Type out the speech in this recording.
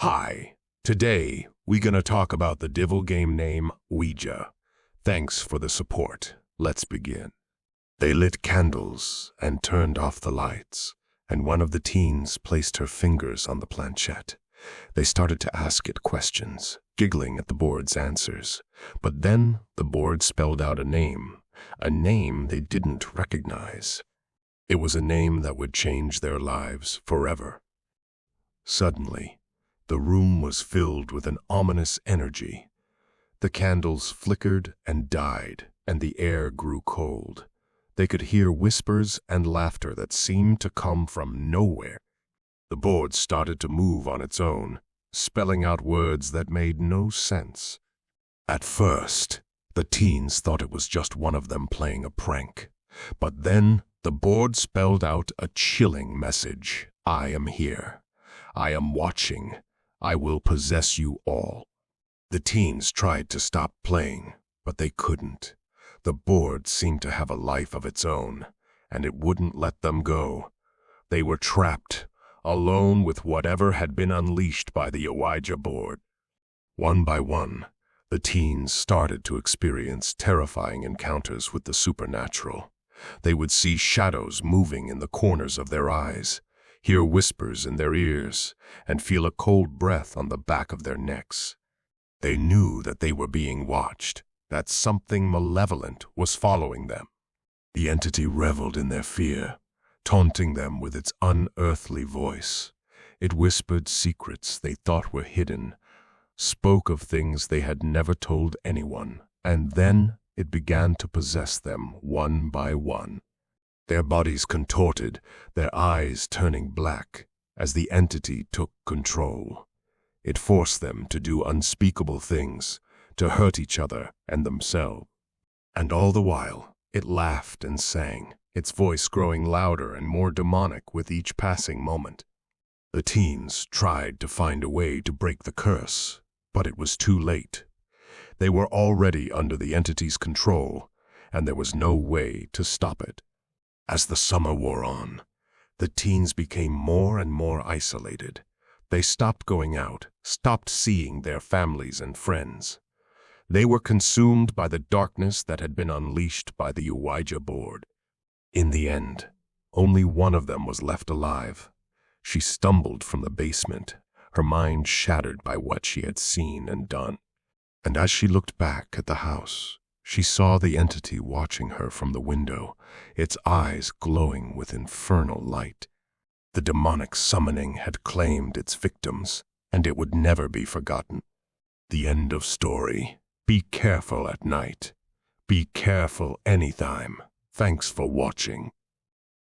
Hi, today we're gonna talk about the devil game name Ouija. Thanks for the support. Let's begin. They lit candles and turned off the lights, and one of the teens placed her fingers on the planchette. They started to ask it questions, giggling at the board's answers. But then the board spelled out a name they didn't recognize. It was a name that would change their lives forever. Suddenly, the room was filled with an ominous energy. The candles flickered and died, and the air grew cold. They could hear whispers and laughter that seemed to come from nowhere. The board started to move on its own, spelling out words that made no sense. At first, the teens thought it was just one of them playing a prank. But then the board spelled out a chilling message. I am here. I am watching. I will possess you all. The teens tried to stop playing, but they couldn't. The board seemed to have a life of its own, and it wouldn't let them go. They were trapped, alone with whatever had been unleashed by the Ouija board. One by one, the teens started to experience terrifying encounters with the supernatural. They would see shadows moving in the corners of their eyes, hear whispers in their ears, and feel a cold breath on the back of their necks. They knew that they were being watched, that something malevolent was following them. The entity reveled in their fear, taunting them with its unearthly voice. It whispered secrets they thought were hidden, spoke of things they had never told anyone, and then it began to possess them one by one. Their bodies contorted, their eyes turning black, as the entity took control. It forced them to do unspeakable things, to hurt each other and themselves. And all the while, it laughed and sang, its voice growing louder and more demonic with each passing moment. The teens tried to find a way to break the curse, but it was too late. They were already under the entity's control, and there was no way to stop it. As the summer wore on, the teens became more and more isolated. They stopped going out, stopped seeing their families and friends. They were consumed by the darkness that had been unleashed by the Ouija board. In the end, only one of them was left alive. She stumbled from the basement, her mind shattered by what she had seen and done. And as she looked back at the house, she saw the entity watching her from the window, its eyes glowing with infernal light. The demonic summoning had claimed its victims, and it would never be forgotten. The end of story. Be careful at night. Be careful anytime. Thanks for watching.